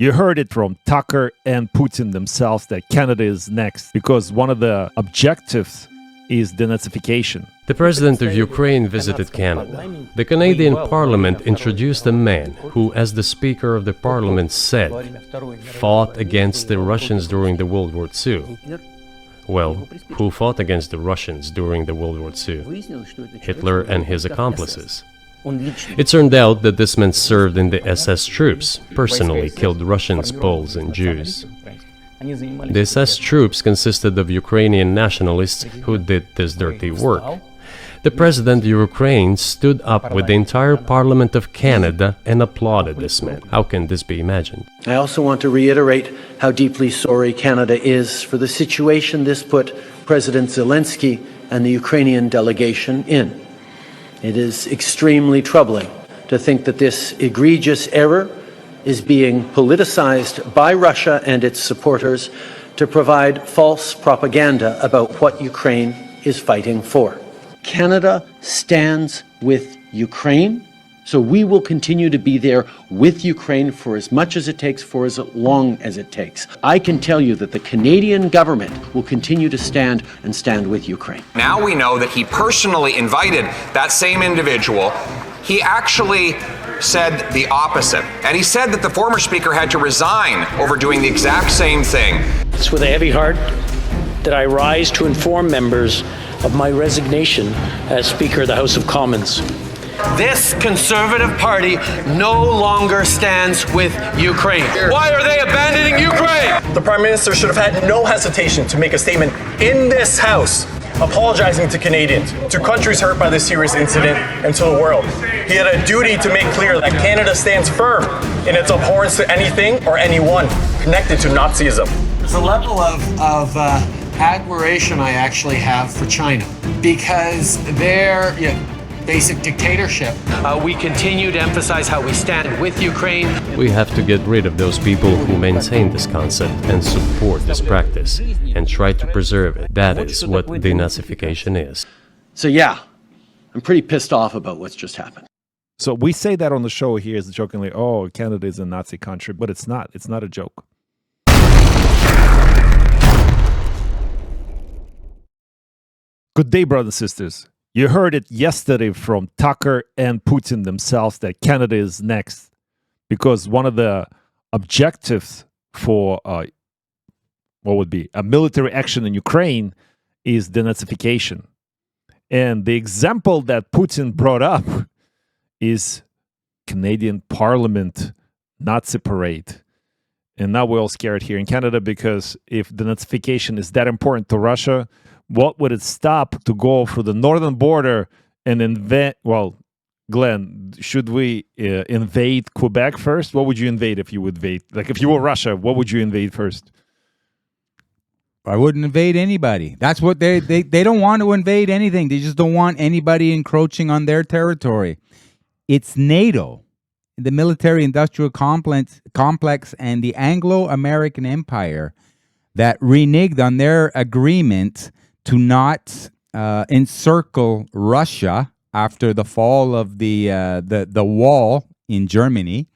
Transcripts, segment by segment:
You heard it from Tucker and Putin themselves that Canada is next because one of the objectives is denazification. The president of Ukraine visited Canada. The Canadian Parliament introduced a man who, as the Speaker of the Parliament said, fought against the Russians during the World War II. Well, who fought against the Russians during the World War II? Hitler and his accomplices. It turned out that this man served in the SS troops, personally killed Russians, Poles and Jews. The SS troops consisted of Ukrainian nationalists who did this dirty work. The president of Ukraine stood up with the entire Parliament of Canada and applauded this man. How can this be imagined? I also want to reiterate how deeply sorry Canada is for the situation this put President Zelensky and the Ukrainian delegation in. It is extremely troubling to think that this egregious error is being politicized by Russia and its supporters to provide false propaganda about what Ukraine is fighting for. Canada stands with Ukraine, so we will continue to be there with Ukraine for as much as it takes, for as long as it takes. I can tell you that the Canadian government will continue to stand with Ukraine. Now we know that he personally invited that same individual. He actually said the opposite. And he said that the former speaker had to resign over doing the exact same thing. It's with a heavy heart that I rise to inform members of my resignation as Speaker of the House of Commons. This Conservative Party no longer stands with Ukraine. Why are they abandoning Ukraine? The Prime Minister should have had no hesitation to make a statement in this House apologizing to Canadians, to countries hurt by this serious incident, and to the world. He had a duty to make clear that Canada stands firm in its abhorrence to anything or anyone connected to Nazism. There's a level of admiration I actually have for China because their basic dictatorship. We continue to emphasize how we stand with Ukraine. We have to get rid of those people who maintain this concept and support this practice and try to preserve it. That is what denazification is. So yeah, I'm pretty pissed off about what's just happened. So we say that on the show here is jokingly, oh, Canada is a Nazi country, but it's not. It's not a joke. Good day, brothers and sisters. You heard it yesterday from Tucker and Putin themselves that Canada is next because one of the objectives for what would be a military action in Ukraine is denazification. And the example that Putin brought up is Canadian Parliament Nazi parade. And now we're all scared here in Canada because if denazification is that important to Russia, what would it stop to go for the northern border and invade? Well, Glenn, should we invade Quebec first? What would you invade if you would invade? Like if you were Russia, what would you invade first? I wouldn't invade anybody. That's what they don't want to invade anything. They just don't want anybody encroaching on their territory. It's NATO, the military-industrial complex, and the Anglo-American Empire that reneged on their agreement to not encircle Russia after the fall of the wall in Germany.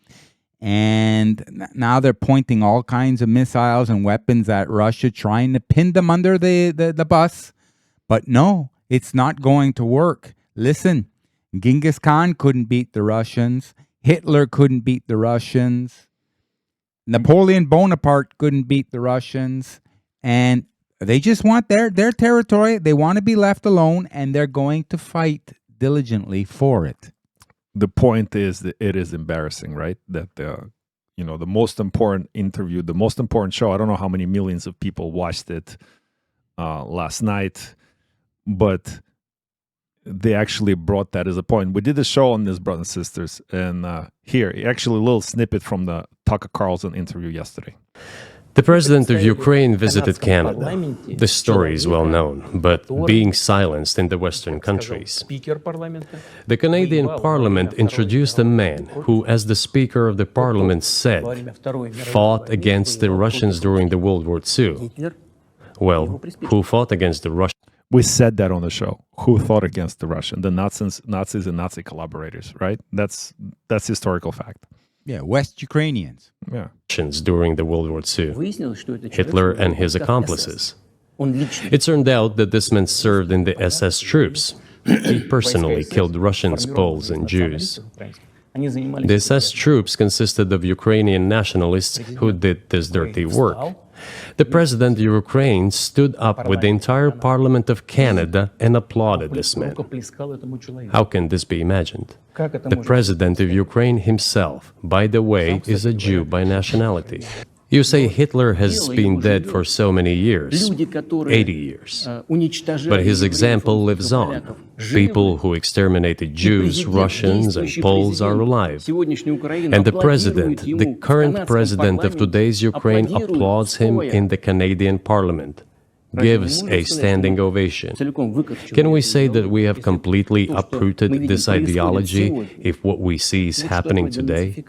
And now they're pointing all kinds of missiles and weapons at Russia, trying to pin them under the bus. But no, it's not going to work. Listen, Genghis Khan couldn't beat the Russians. Hitler couldn't beat the Russians. Napoleon Bonaparte couldn't beat the Russians. And they just want their territory. They want to be left alone, and they're going to fight diligently for it. The point is that it is embarrassing, right? That the most important interview, the most important show. I don't know how many millions of people watched it last night, but they actually brought that as a point. We did a show on this, brothers and sisters, and here, actually, a little snippet from the Tucker Carlson interview yesterday. The president of Ukraine visited Canada. The story is well known, but being silenced in the Western countries. The Canadian Parliament introduced a man who, as the Speaker of the Parliament said, fought against the Russians during the World War II. Well, who fought against the Russians? We said that on the show. Who fought against the Russians? The Nazis and Nazi collaborators, right? That's historical fact. Yeah, West Ukrainians. Yeah. Russians during the World War II, Hitler and his accomplices. It turned out that this man served in the SS troops. He personally killed Russians, Poles, and Jews. The SS troops consisted of Ukrainian nationalists who did this dirty work. The president of Ukraine stood up with the entire Parliament of Canada and applauded this man. How can this be imagined? The president of Ukraine himself, by the way, is a Jew by nationality. You say Hitler has been dead for so many years, 80 years. But his example lives on. People who exterminated Jews, Russians, and Poles are alive. And the president, the current president of today's Ukraine, applauds him in the Canadian Parliament, gives a standing ovation. Can we say that we have completely uprooted this ideology if what we see is happening today?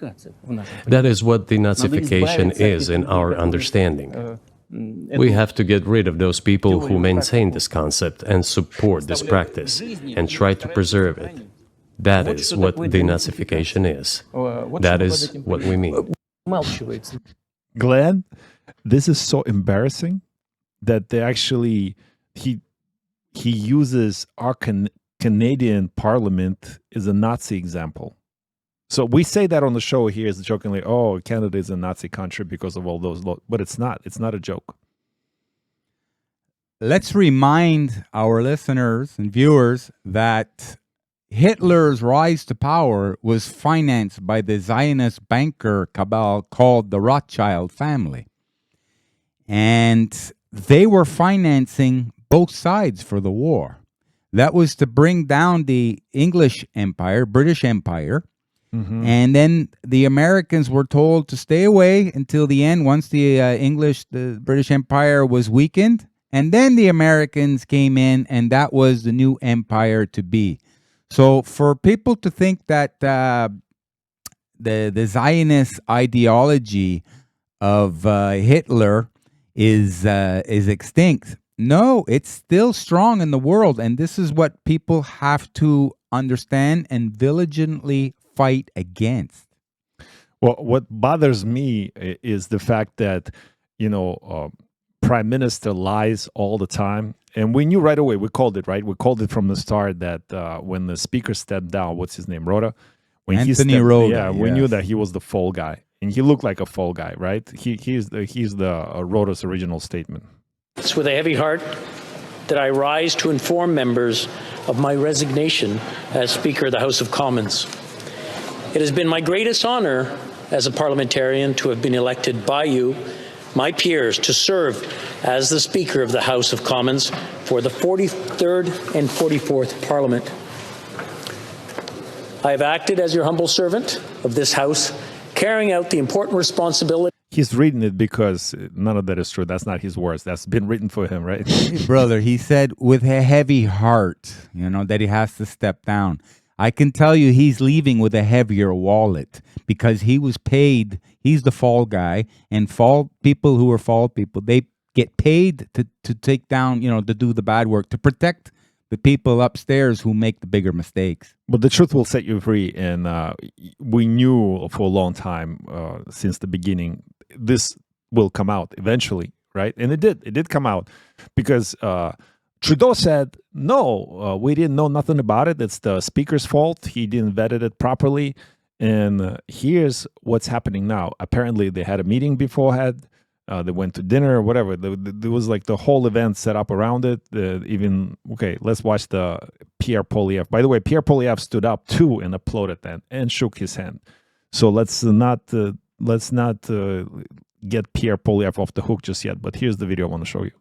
That is what denazification is in our understanding. We have to get rid of those people who maintain this concept and support this practice and try to preserve it. That is what denazification is. That is what we mean. Glenn, this is so embarrassing that they actually he uses our Canadian Parliament as a Nazi example. So we say that on the show here as jokingly, oh, Canada is a Nazi country because of all those laws. But it's not. It's not a joke. Let's remind our listeners and viewers that Hitler's rise to power was financed by the Zionist banker cabal called the Rothschild family. And they were financing both sides for the war. That was to bring down the English Empire, British Empire. Mm-hmm. And then the Americans were told to stay away until the end, once the British Empire was weakened. And then the Americans came in, and that was the new empire to be. So for people to think that the Zionist ideology of Hitler is extinct. No, it's still strong in the world, and this is what people have to understand and diligently fight against. Well, what bothers me is the fact that, Prime Minister lies all the time, and we knew right away. We called it, right? We called it from the start that when the speaker stepped down, what's his name, Rhoda? When Anthony Rhoda. Yeah, we knew that he was the fall guy. And he looked like a fall guy, right? He's the Rhoda's original statement. It's with a heavy heart that I rise to inform members of my resignation as Speaker of the House of Commons. It has been my greatest honor as a parliamentarian to have been elected by you, my peers, to serve as the Speaker of the House of Commons for the 43rd and 44th Parliament. I have acted as your humble servant of this House, carrying out the important responsibility. He's reading it because none of that is true. That's not his words. That's been written for him, right? Hey, brother, he said with a heavy heart, that he has to step down. I can tell you he's leaving with a heavier wallet because he was paid. He's the fall guy, and people who are fall people, they get paid to take down, to do the bad work, to protect the people upstairs who make the bigger mistakes. But the truth will set you free. And we knew for a long time, since the beginning, this will come out eventually, right? And it did. It did come out because Trudeau said, no, we didn't know nothing about it. It's the speaker's fault. He didn't vet it properly. And here's what's happening now. Apparently, they had a meeting beforehand. They went to dinner or whatever. There was like the whole event set up around it. Let's watch the Pierre Poilievre. By the way, Pierre Poilievre stood up too and applauded that and shook his hand. So let's not get Pierre Poilievre off the hook just yet. But here's the video I want to show you.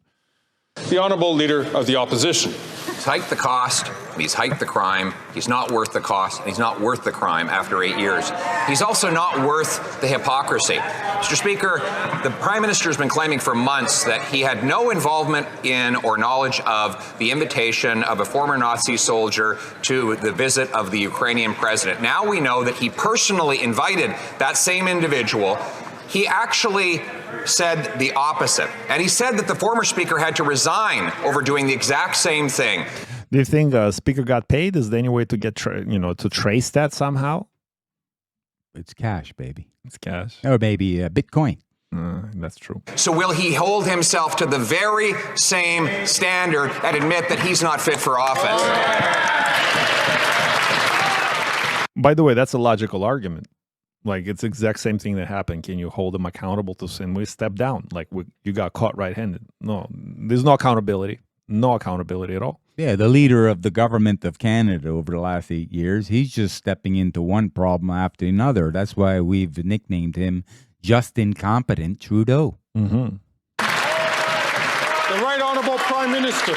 The Honourable Leader of the Opposition. He's hiked the cost, he's hiked the crime, he's not worth the cost, and he's not worth the crime after 8 years. He's also not worth the hypocrisy. Mr. Speaker, the Prime Minister has been claiming for months that he had no involvement in or knowledge of the invitation of a former Nazi soldier to the visit of the Ukrainian president. Now we know that he personally invited that same individual. He actually said the opposite. And he said that the former speaker had to resign over doing the exact same thing. Do you think speaker got paid? Is there any way to get to trace that somehow? It's cash, baby. It's cash. Or maybe Bitcoin. That's true. So will he hold himself to the very same standard and admit that he's not fit for office? By the way, that's a logical argument. Like, it's the exact same thing that happened. Can you hold him accountable to sin? We step down. Like, you got caught red-handed. No, there's no accountability. No accountability at all. Yeah, the leader of the government of Canada over the last 8 years, he's just stepping into one problem after another. That's why we've nicknamed him Just Incompetent Trudeau. Mm-hmm. The Right Honourable Prime Minister.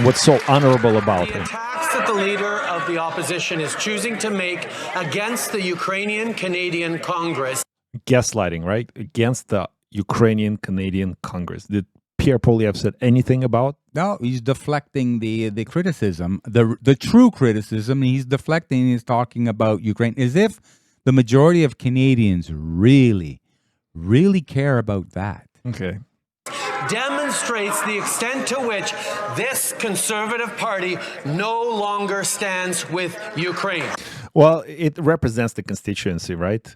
What's so honorable about The him? attacks that the leader of the opposition is choosing to make against the Ukrainian Canadian Congress. Gaslighting, right? Against the Ukrainian Canadian Congress. Did Pierre Poilievre said anything about? No, he's deflecting the criticism, the true criticism. He's deflecting. He's talking about Ukraine as if the majority of Canadians really care about that. Okay. Demonstrates the extent to which this Conservative Party no longer stands with Ukraine. Well, it represents the constituency, right?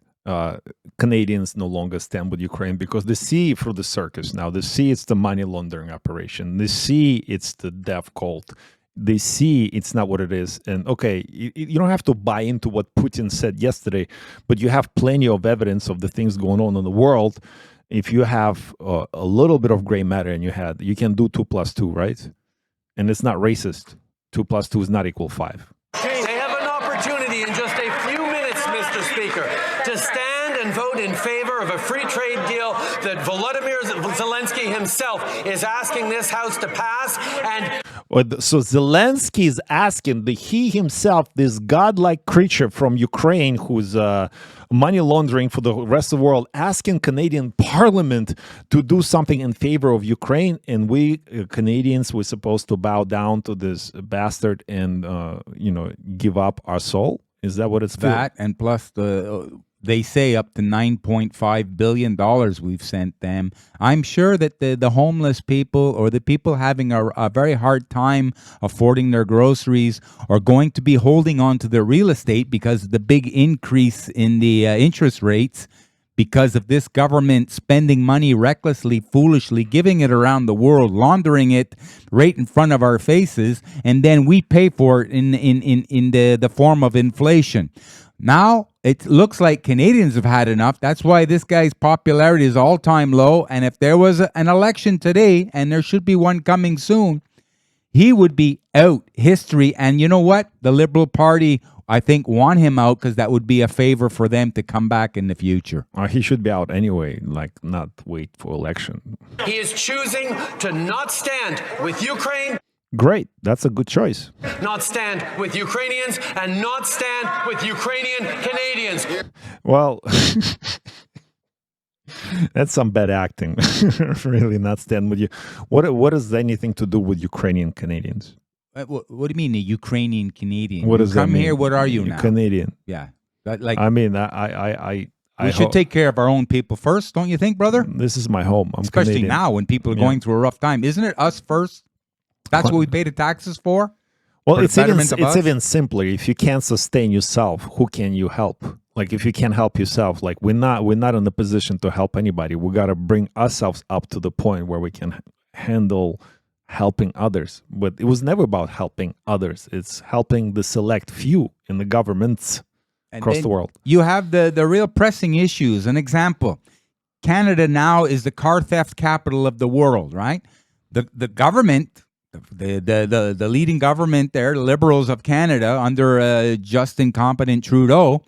Canadians no longer stand with Ukraine because they see through the circus now. They see it's the money laundering operation. They see it's the death cult. They see it's not what it is. And okay, you don't have to buy into what Putin said yesterday, but you have plenty of evidence of the things going on in the world. If you have a little bit of gray matter in your head, you can do 2 + 2, right? And it's not racist. 2 + 2 is not equal 5. They have an opportunity in just a few minutes, Mr. Speaker, to stand and vote in favor of a free trade deal that Volodymyr Zelensky himself is asking this House to pass. And so Zelensky is asking he himself, this godlike creature from Ukraine who's money laundering for the rest of the world, asking Canadian Parliament to do something in favor of Ukraine, and we Canadians were supposed to bow down to this bastard and give up our soul. Is that what it's that? And plus they say up to $9.5 billion we've sent them. I'm sure that the homeless people or the people having a very hard time affording their groceries are going to be holding on to their real estate because of the big increase in the interest rates because of this government spending money recklessly, foolishly, giving it around the world, laundering it right in front of our faces, and then we pay for it in the form of inflation. Now, it looks like Canadians have had enough. That's why this guy's popularity is all-time low. And if there was an election today, and there should be one coming soon, he would be out. History. And you know what? The Liberal Party, I think, want him out because that would be a favor for them to come back in the future. He should be out anyway, not wait for election. he is choosing to not stand with Ukraine. Great. That's a good choice. Not stand with Ukrainians and not stand with Ukrainian Canadians. Well, that's some bad acting. Really, not stand with you. What has anything to do with Ukrainian Canadians? What do you mean, a Ukrainian Canadian? What does that mean? Come here. What are you now? Canadian. Yeah. I mean, we should take care of our own people first, don't you think, brother? This is my home. I'm Especially Canadian. now when people are going through a rough time. Isn't it us first? That's what we pay the taxes for? Well, it's even simpler. If you can't sustain yourself, who can you help? Like, if you can't help yourself, like we're not in a position to help anybody. We got to bring ourselves up to the point where we can handle helping others. But it was never about helping others. It's helping the select few in the governments across the world. You have the real pressing issues. An example, Canada now is the car theft capital of the world, right? The government, the leading government there, the Liberals of Canada under just incompetent Trudeau,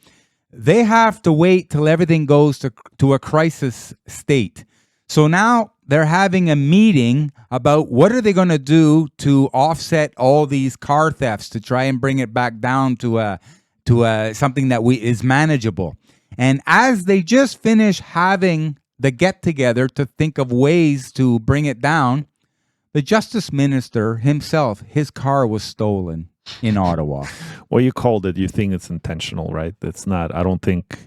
they have to wait till everything goes to a crisis state. So now they're having a meeting about what are they going to do to offset all these car thefts to try and bring it back down to something that is manageable. And as they just finish having the get together to think of ways to bring it down, the Justice Minister himself, his car was stolen in Ottawa. Well, you called it. You think it's intentional, right? It's not. I don't think.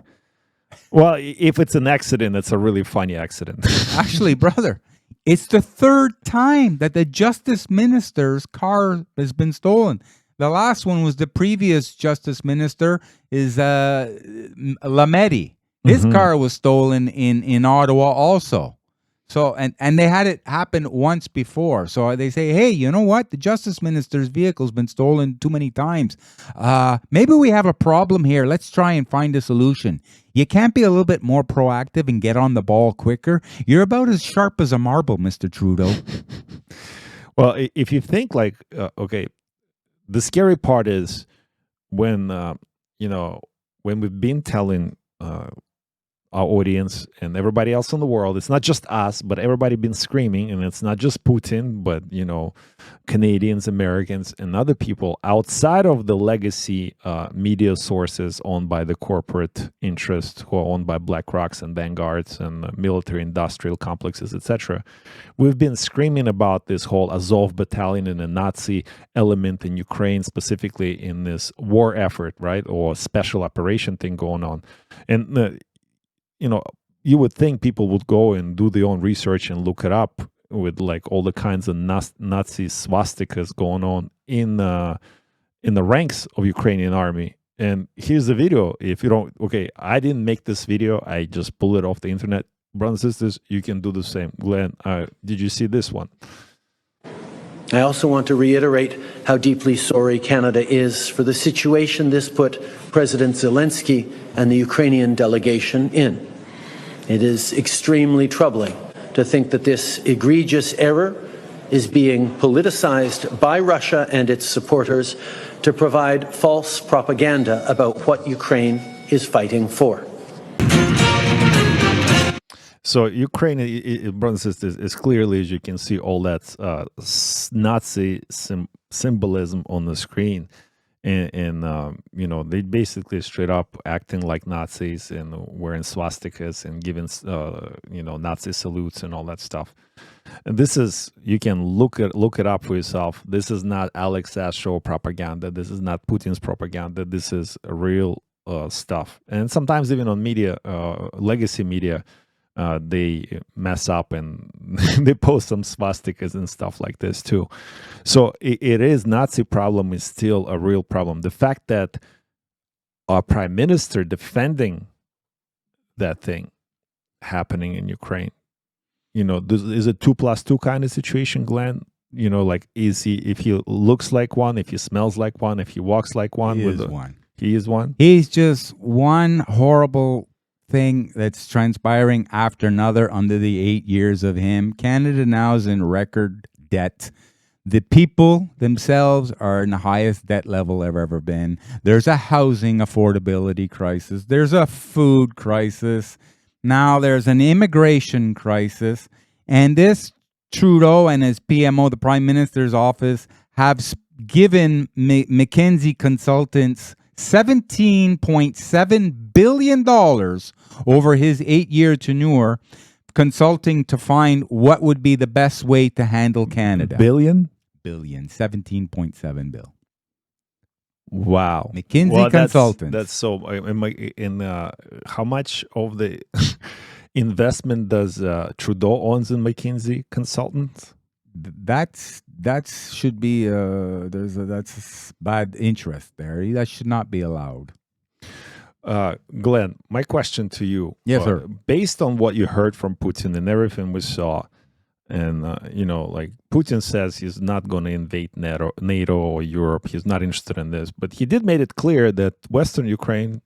Well, if it's an accident, it's a really funny accident. Actually, brother, it's the third time that the Justice Minister's car has been stolen. The last one was the previous justice minister is Lametti. His car was stolen in Ottawa also. So and they had it happen once before. So they say, hey, you know what? The justice minister's vehicle's been stolen too many times. Maybe we have a problem here. Let's try and find a solution. You can't be a little bit more proactive and get on the ball quicker. You're about as sharp as a marble, Mr. Trudeau. Well, if you think like, okay, the scary part is when, when we've been telling our audience and everybody else in the world, it's not just us, but everybody been screaming, and it's not just Putin, but Canadians, Americans, and other people outside of the legacy media sources owned by the corporate interests, who are owned by BlackRocks and Vanguards and military industrial complexes, etc. We've been screaming about this whole Azov battalion and a Nazi element in Ukraine, specifically in this war effort, right, or special operation thing going on, and you would think people would go and do their own research and look it up with like all the kinds of Nazi swastikas going on in the ranks of Ukrainian army. And here's the video. If you don't, okay, I didn't make this video. I just pulled it off the internet. Brothers and sisters, you can do the same. Glenn, did you see this one? I also want to reiterate how deeply sorry Canada is for the situation this put President Zelensky and the Ukrainian delegation in. It is extremely troubling to think that this egregious error is being politicized by Russia and its supporters to provide false propaganda about what Ukraine is fighting for. So Ukraine, brothers and sisters, is clearly, as you can see, all that Nazi symbolism on the screen. And they basically straight up acting like Nazis and wearing swastikas and giving, Nazi salutes and all that stuff. And this is, you can look it up for yourself. This is not Alex Astro propaganda. This is not Putin's propaganda. This is real stuff. And sometimes even on media, legacy media, they mess up and they post some swastikas and stuff like this too. So it is, Nazi problem is still a real problem. The fact that our prime minister defending that thing happening in Ukraine, is a 2+2 kind of situation, Glenn? Like, is he, if he looks like one, if he smells like one, if he walks like one? He is one. He's just one horrible thing that's transpiring after another under the 8 years of him. Canada now is in record debt. The people themselves are in the highest debt level they've ever been. There's a housing affordability crisis. There's a food crisis. Now there's an immigration crisis. And this Trudeau and his PMO, the Prime Minister's office, have given McKinsey consultants $17.7 billion over his 8-year tenure, consulting to find what would be the best way to handle Canada. Billion, 17.7 bill. Wow. McKinsey consultants. That's so. How much of the investment does Trudeau owns in McKinsey consultants? That should be that's bad interest there. That should not be allowed. Glenn, my question to you. Yes, sir. Based on what you heard from Putin and everything we saw, and like Putin says he's not going to invade NATO or Europe. He's not interested in this, but he did made it clear that Western Ukraine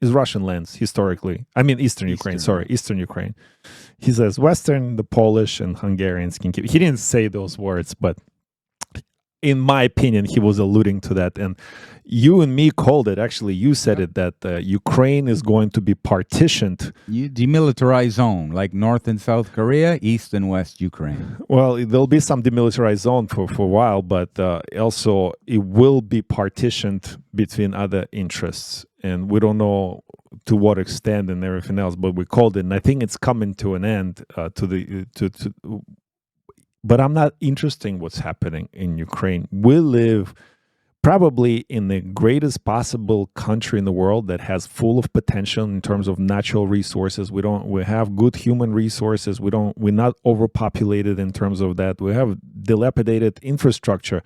is Russian lands historically. I mean, Eastern Ukraine. He says Western, the Polish and Hungarians can keep. He didn't say those words, but in my opinion, he was alluding to that. And you and me called it. Actually, you said it, that Ukraine is going to be partitioned. Demilitarized zone, like North and South Korea, East and West Ukraine. Well, there'll be some demilitarized zone for a while, but also it will be partitioned between other interests. And we don't know to what extent and everything else, but we called it. And I think it's coming to an end but I'm not interested in what's happening in Ukraine. probably in the greatest possible country in the world that has full of potential in terms of natural resources. We have good human resources. We're not overpopulated in terms of that. We have dilapidated infrastructure,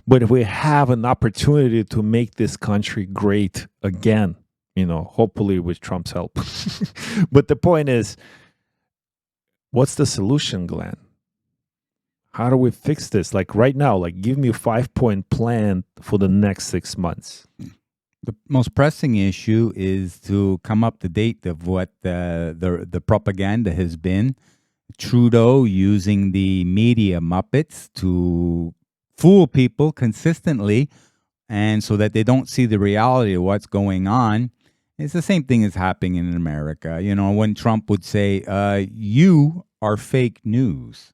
but we have an opportunity to make this country great again, hopefully with Trump's help. But the point is, what's the solution, Glenn? How do we fix this? Like right now, give me a 5-point plan for the next 6 months. The most pressing issue is to come up to date of what the propaganda has been. Trudeau using the media muppets to fool people consistently, and so that they don't see the reality of what's going on. It's the same thing as happening in America. When Trump would say, you are fake news.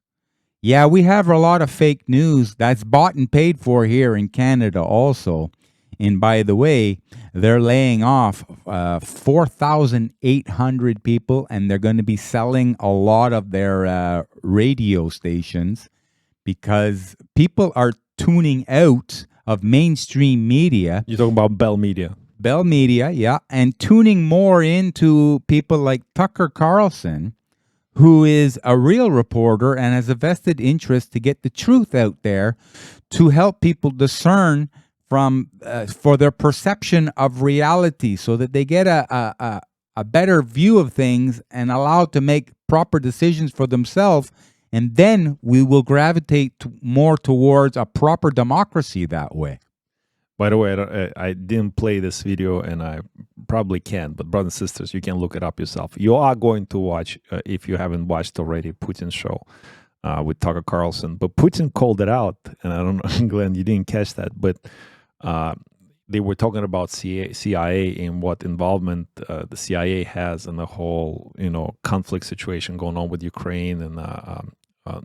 Yeah, we have a lot of fake news that's bought and paid for here in Canada also. And by the way, they're laying off 4,800 people, and they're going to be selling a lot of their radio stations because people are tuning out of mainstream media. You're talking about Bell Media. Bell Media, yeah, and tuning more into people like Tucker Carlson, who is a real reporter and has a vested interest to get the truth out there to help people discern for their perception of reality so that they get a better view of things and allowed to make proper decisions for themselves. And then we will gravitate more towards a proper democracy that way. By the way, I didn't play this video, and I probably can't, but brothers and sisters, you can look it up yourself. You are going to watch, if you haven't watched already, Putin's show with Tucker Carlson. But Putin called it out, and I don't know, Glenn, you didn't catch that, but they were talking about CIA and what involvement the CIA has in the whole, conflict situation going on with Ukraine and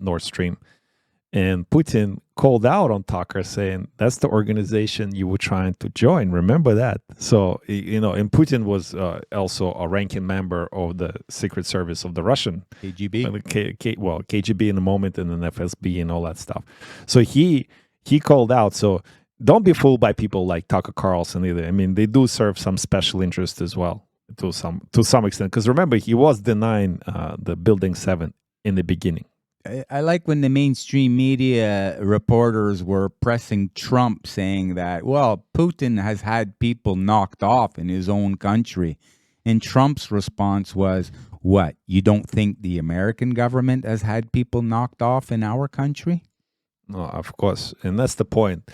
Nord Stream. And Putin called out on Tucker saying, that's the organization you were trying to join. Remember that. So, and Putin was also a ranking member of the Secret Service of the Russian. KGB. KGB in the moment, and then FSB and all that stuff. So he called out. So don't be fooled by people like Tucker Carlson either. I mean, they do serve some special interest as well to some extent. Because remember, he was denying the Building 7 in the beginning. I like when the mainstream media reporters were pressing Trump saying that, well, Putin has had people knocked off in his own country. And Trump's response was, what, you don't think the American government has had people knocked off in our country? No, of course. And that's the point.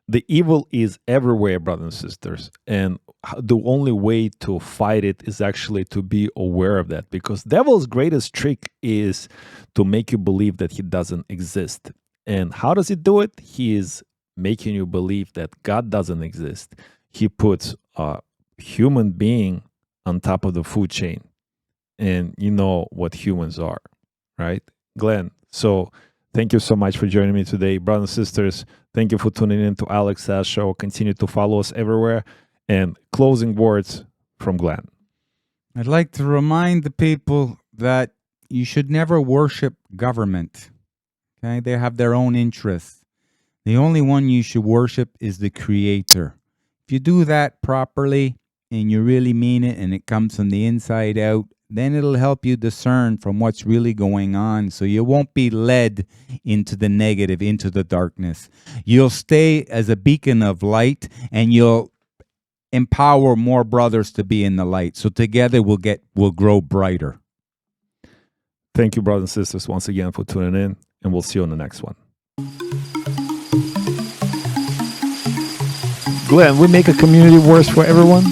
The evil is everywhere, brothers and sisters. And the only way to fight it is actually to be aware of that, because devil's greatest trick is to make you believe that he doesn't exist. And how does he do it? He is making you believe that God doesn't exist. He puts a human being on top of the food chain. And you know what humans are, right? Glenn, so thank you so much for joining me today. Brothers and sisters, thank you for tuning in to Alex Sass Show. Continue to follow us everywhere. And closing words from Glenn. I'd like to remind the people that you should never worship government. Okay, they have their own interests. The only one you should worship is the Creator. If you do that properly and you really mean it and it comes from the inside out, then it'll help you discern from what's really going on, so you won't be led into the negative, into the darkness. You'll stay as a beacon of light, and you'll empower more brothers to be in the light. So together we'll grow brighter. Thank you, brothers and sisters, once again for tuning in, and we'll see you on the next one. Glenn, we make a community worse for everyone.